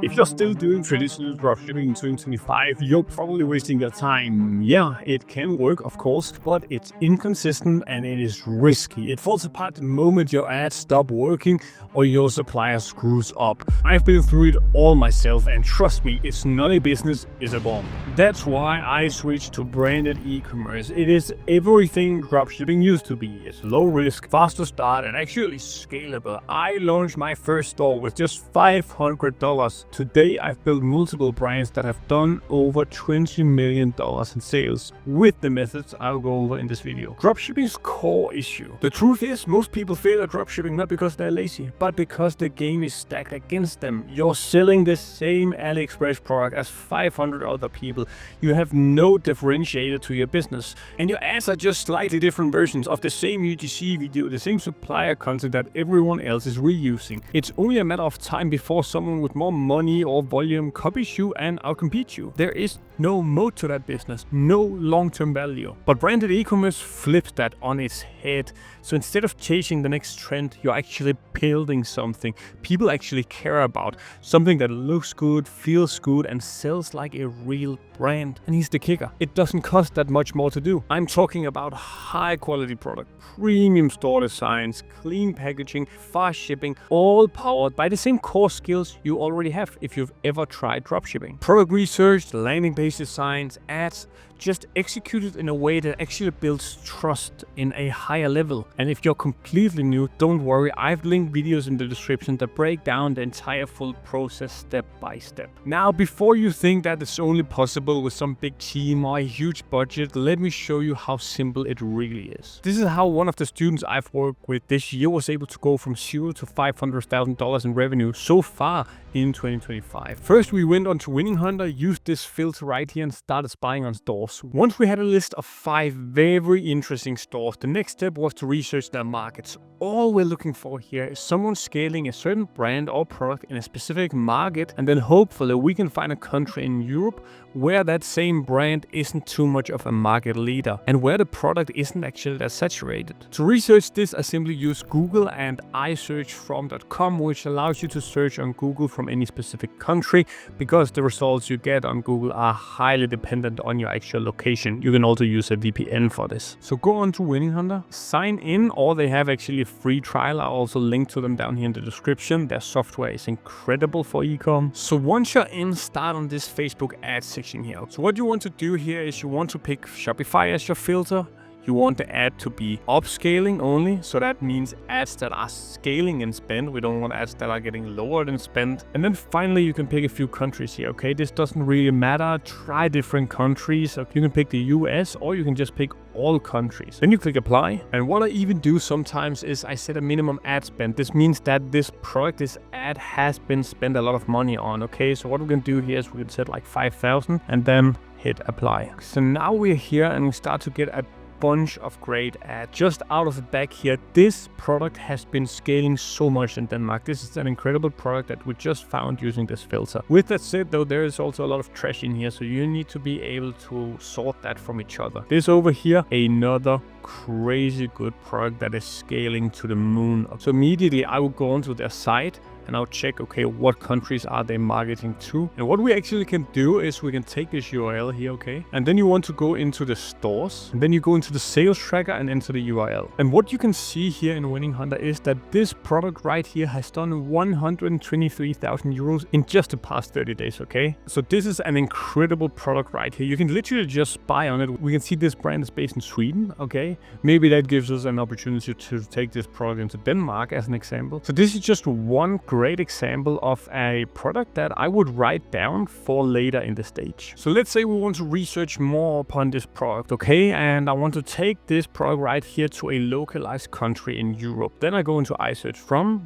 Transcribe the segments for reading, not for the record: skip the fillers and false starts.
If you're still doing traditional dropshipping in 2025, you're probably wasting your time. Yeah, it can work, of course, but it's inconsistent and it is risky. It falls apart the moment your ads stop working or your supplier screws up. I've been through it all myself, and trust me, it's not a business, it's a bomb. That's why I switched to branded e-commerce. It is everything dropshipping used to be. It's low risk, fast to start, and actually scalable. I launched my first store with just $500. Today, I've built multiple brands that have done over $20 million in sales with the methods I'll go over in this video. Dropshipping's core issue. The truth is, most people fail at dropshipping not because they're lazy, but because the game is stacked against them. You're selling the same AliExpress product as 500 other people. You have no differentiator to your business, and your ads are just slightly different versions of the same UGC video, the same supplier content that everyone else is reusing. It's only a matter of time before someone with more money or volume copies you and outcompetes you. There is no moat to that business, no long-term value. But branded e-commerce flips that on its head. So instead of chasing the next trend, you're actually building something people actually care about, something that looks good, feels good, and sells like a real brand. And here's the kicker: it doesn't cost that much more to do. I'm talking about high quality product, premium store designs, clean packaging, fast shipping, all powered by the same core skills you already have if you've ever tried dropshipping. Product research, landing page designs, ads, just executed in a way that actually builds trust in a higher level. And if you're completely new, don't worry, I've linked videos in the description that break down the entire full process step by step. Now, before you think that it's only possible with some big team or a huge budget, let me show you how simple it really is. This is how one of the students I've worked with this year was able to go from $0 to $500,000 in revenue so far in 2025. First, we went on to WinningHunter, used this filter right here, and started spying on stores. Once we had a list of 5 very interesting stores, the next step was to research their markets. All we're looking for here is someone scaling a certain brand or product in a specific market, and then hopefully we can find a country in Europe where that same brand isn't too much of a market leader and where the product isn't actually that saturated. To research this, I simply use Google and isearchfrom.com, which allows you to search on Google from any specific country, because the results you get on Google are highly dependent on your actual location. You can also use a VPN for this. So go on to WinningHunter, sign in, or they have actually a free trial. I'll also link to them down here in the description. Their software is incredible for ecom. So once you're in, start on this Facebook ad section here. So what you want to do here is you want to pick Shopify as your filter. You want the ad to be upscaling only, so that means ads that are scaling in spend. We don't want ads that are getting lower than spend. And then finally, you can pick a few countries here, okay? This doesn't really matter. Try different countries. You can pick the US, or you can just pick all countries. Then you click apply. And what I even do sometimes is I set a minimum ad spend. This means that this product, this ad has been spent a lot of money on, okay? So what we can do here is we can set like 5,000 and then hit apply. So now we're here and we start to get a bunch of great ads. Just out of the back here, this product has been scaling so much in Denmark. This is an incredible product that we just found using this filter. With that said though, there is also a lot of trash in here, so you need to be able to sort that from each other. This over here, another crazy good product that is scaling to the moon. So immediately I will go onto their site and I'll check, okay, what countries are they marketing to? And what we actually can do is we can take this URL here, okay? And then you want to go into the stores, and then you go into the sales tracker and enter the URL. And what you can see here in WinningHunter is that this product right here has done 123,000 euros in just the past 30 days, okay? So this is an incredible product right here. You can literally just buy on it. We can see this brand is based in Sweden, okay? Maybe that gives us an opportunity to take this product into Denmark as an example. So this is just one great example of a product that I would write down for later in the stage. So let's say we want to research more upon this product, okay? And I want to take this product right here to a localized country in Europe. Then I go into iSearch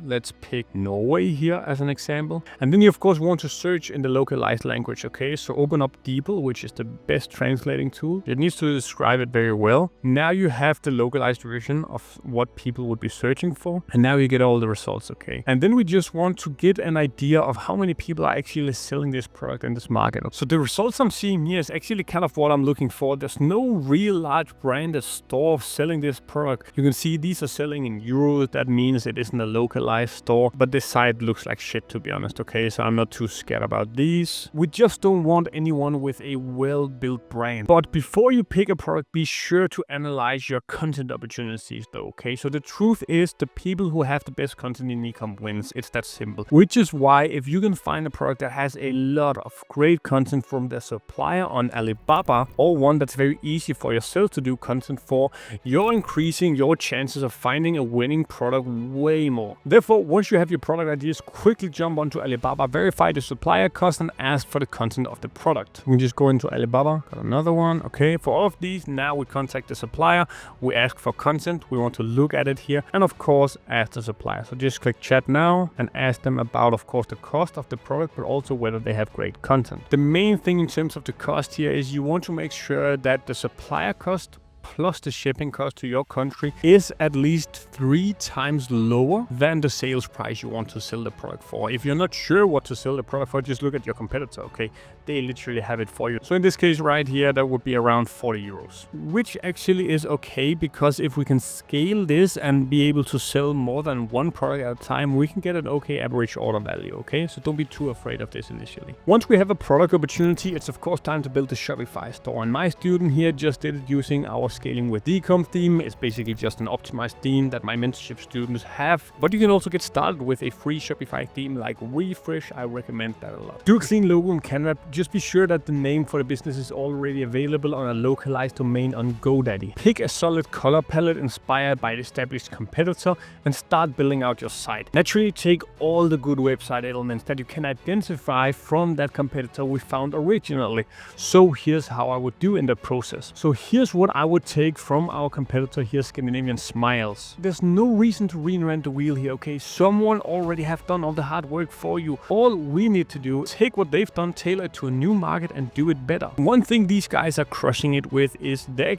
Let's pick Norway here as an example. And then you of course want to search in the localized language, okay? So open up DeepL, which is the best translating tool. It needs to describe it very well. Now you have the localized version of what people would be searching for. And now you get all the results, okay? And then we just want want to get an idea of how many people are actually selling this product in this market. So the results I'm seeing here is actually kind of what I'm looking for. There's no real large branded store selling this product. You can see these are selling in euros. That means it isn't a localized store, but this site looks like shit, to be honest. Okay, so I'm not too scared about these. We just don't want anyone with a well-built brand. But before you pick a product, be sure to analyze your content opportunities though, okay? So the truth is the people who have the best content in ecom wins. It's that simple. Which is why if you can find a product that has a lot of great content from the supplier on Alibaba, or one that's very easy for yourself to do content for, you're increasing your chances of finding a winning product way more. Therefore, once you have your product ideas, quickly jump onto Alibaba, verify the supplier cost, and ask for the content of the product. We can just go into Alibaba, got another one. Okay, for all of these, now we contact the supplier, we ask for content, we want to look at it here, and of course ask the supplier. So just click chat now and ask them about, of course, the cost of the product, but also whether they have great content. The main thing in terms of the cost here is you want to make sure that the supplier cost plus the shipping cost to your country is at least 3 times lower than the sales price you want to sell the product for. If you're not sure what to sell the product for, just look at your competitor, okay? They literally have it for you. So in this case right here, that would be around 40 euros, which actually is okay, because if we can scale this and be able to sell more than one product at a time, we can get an okay average order value, okay? So don't be too afraid of this initially. Once we have a product opportunity, it's of course time to build a Shopify store. And my student here just did it using our Scaling With Ecom theme. It's basically just an optimized theme that my mentorship students have. But you can also get started with a free Shopify theme like Refresh. I recommend that a lot. Do a clean logo in Canva. Just be sure that the name for the business is already available on a localized domain on GoDaddy. Pick a solid color palette inspired by the established competitor and start building out your site. Naturally, take all the good website elements that you can identify from that competitor we found originally. So here's how I would do in the process. So here's what I would take from our competitor here, Scandinavian Smiles. There's no reason to reinvent the wheel here, okay? Someone already have done all the hard work for you. All we need to do is take what they've done, tailor it to a new market and do it better. One thing these guys are crushing it with is their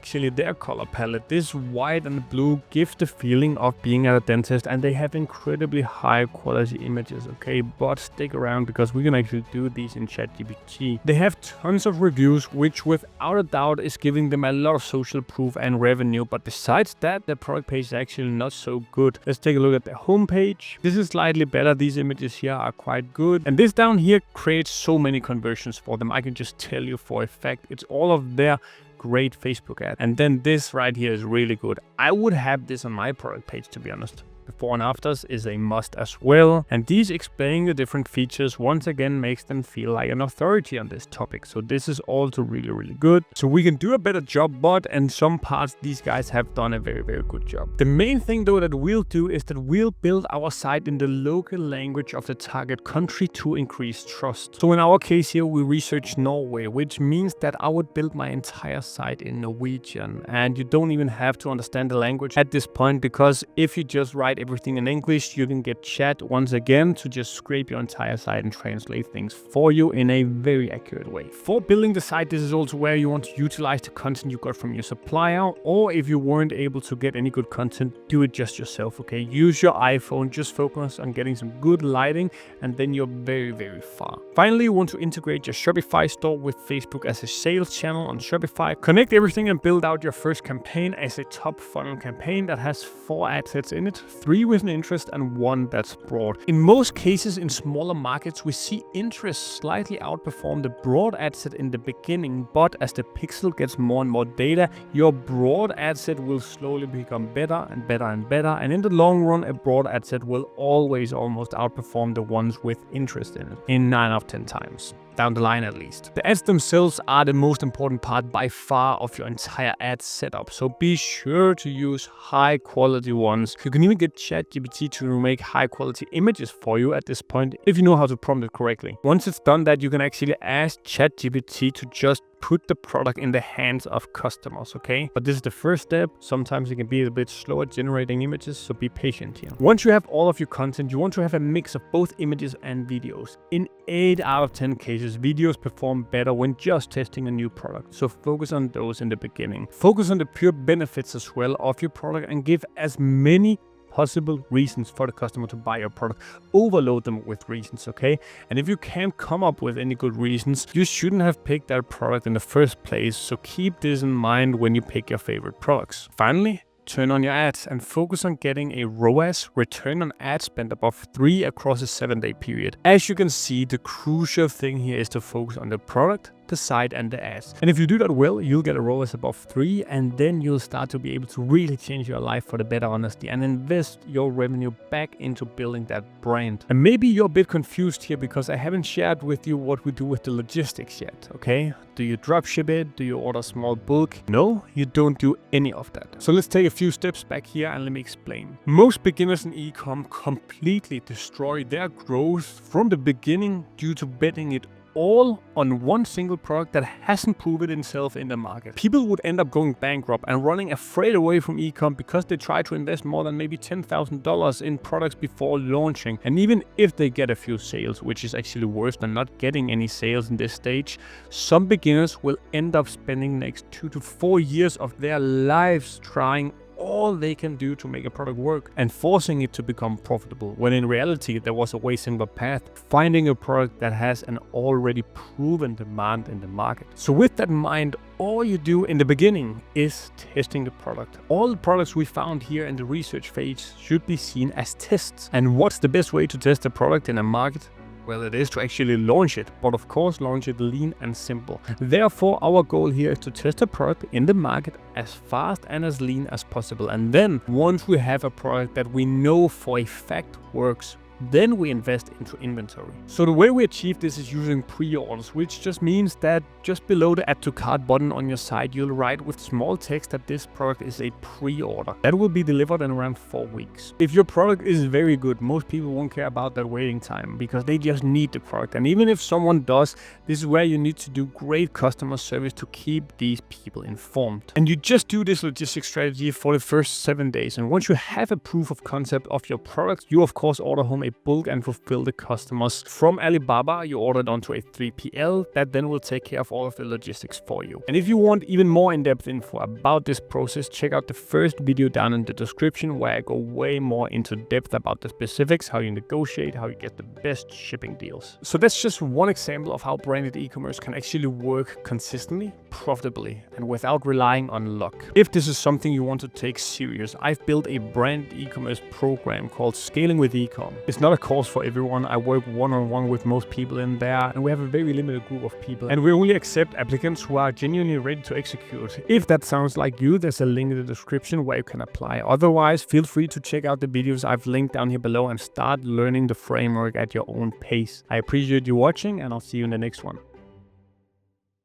color palette. This white and blue gives the feeling of being at a dentist, and they have incredibly high quality images, okay? But stick around because we can actually do these in ChatGPT. They have tons of reviews, which without a doubt is giving them a lot of social proof and revenue, but besides that, the product page is actually not so good. Let's take a look at the homepage. This is slightly better. These images here are quite good, and this down here creates so many conversions for them. I can just tell you for a fact, it's all of their great Facebook ad. And then this right here is really good. I would have this on my product page, to be honest. Before and afters is a must as well, and these explaining the different features once again makes them feel like an authority on this topic. So this is also really good. So we can do a better job, but in some parts these guys have done a very good job. The main thing though that we'll do is that we'll build our site in the local language of the target country to increase trust. So in our case here, we researched Norway, which means that I would build my entire site in Norwegian, and you don't even have to understand the language at this point, because if you just write everything in English, you can get chat once again to just scrape your entire site and translate things for you in a very accurate way. For building the site, this is also where you want to utilize the content you got from your supplier, or if you weren't able to get any good content, do it just yourself, okay? Use your iPhone, just focus on getting some good lighting, and then you're very far. Finally, you want to integrate your Shopify store with Facebook as a sales channel on Shopify. Connect everything and build out your first campaign as a top funnel campaign that has 4 ad sets in it, 3 with an interest and 1 that's broad. In most cases, in smaller markets, we see interest slightly outperform the broad ad set in the beginning, but as the pixel gets more and more data, your broad ad set will slowly become better and better, and in the long run, a broad ad set will always almost outperform the ones with interest in it, in 9 out of 10 times. Down the line at least. The ads themselves are the most important part by far of your entire ad setup, so be sure to use high quality ones. You can even get ChatGPT to make high quality images for you at this point if you know how to prompt it correctly. Once it's done that, you can actually ask ChatGPT to just put the product in the hands of customers, okay? But this is the first step. Sometimes it can be a bit slow at generating images, so be patient here. Once you have all of your content, you want to have a mix of both images and videos. In 8 out of 10 cases, videos perform better when just testing a new product, so focus on those in the beginning. Focus on the pure benefits as well of your product and give as many possible reasons for the customer to buy your product. Overload them with reasons, okay? And if you can't come up with any good reasons, you shouldn't have picked that product in the first place. So keep this in mind when you pick your favorite products. Finally, turn on your ads and focus on getting a ROAS, return on ad spend, above 3 across a 7-day period. As you can see, the crucial thing here is to focus on the product, the site, and the ads. And if you do that well, you'll get a ROAS above 3, and then you'll start to be able to really change your life for the better, honestly, and invest your revenue back into building that brand. And maybe you're a bit confused here because I haven't shared with you what we do with the logistics yet, okay? Do you dropship it? Do you order small bulk? No, you don't do any of that. So let's take a few steps back here and let me explain. Most beginners in ecom completely destroy their growth from the beginning due to betting it all on one single product that hasn't proven itself in the market. People would end up going bankrupt and running afraid away from ecom because they try to invest more than maybe $10,000 in products before launching. And even if they get a few sales, which is actually worse than not getting any sales in this stage, some beginners will end up spending the next 2 to 4 years of their lives trying all they can do to make a product work and forcing it to become profitable, when in reality there was a way simpler path: finding a product that has an already proven demand in the market. So with that in mind, all you do in the beginning is testing the product. All the products we found here in the research phase should be seen as tests. And what's the best way to test a product in a market? Well, it is to actually launch it, but of course launch it lean and simple. Therefore, our goal here is to test a product in the market as fast and as lean as possible. And then once we have a product that we know for a fact works, then we invest into inventory. So the way we achieve this is using pre-orders, which just means that just below the add to cart button on your site, you'll write with small text that this product is a pre-order. That will be delivered in around 4 weeks. If your product is very good, most people won't care about that waiting time because they just need the product. And even if someone does, this is where you need to do great customer service to keep these people informed. And you just do this logistics strategy for the first 7 days. And once you have a proof of concept of your product, you of course order home a bulk and fulfill the customers. From Alibaba, you order it onto a 3PL that then will take care of all of the logistics for you. And if you want even more in-depth info about this process, check out the first video down in the description where I go way more into depth about the specifics, how you negotiate, how you get the best shipping deals. So that's just one example of how branded e-commerce can actually work consistently, profitably, and without relying on luck. If this is something you want to take serious, I've built a branded e-commerce program called Scaling With Ecom. It's not a course for everyone. I work one-on-one with most people in there, and we have a very limited group of people, and we only accept applicants who are genuinely ready to execute. If that sounds like you, there's a link in the description where you can apply. Otherwise, feel free to check out the videos I've linked down here below and start learning the framework at your own pace. I appreciate you watching, and I'll see you in the next one.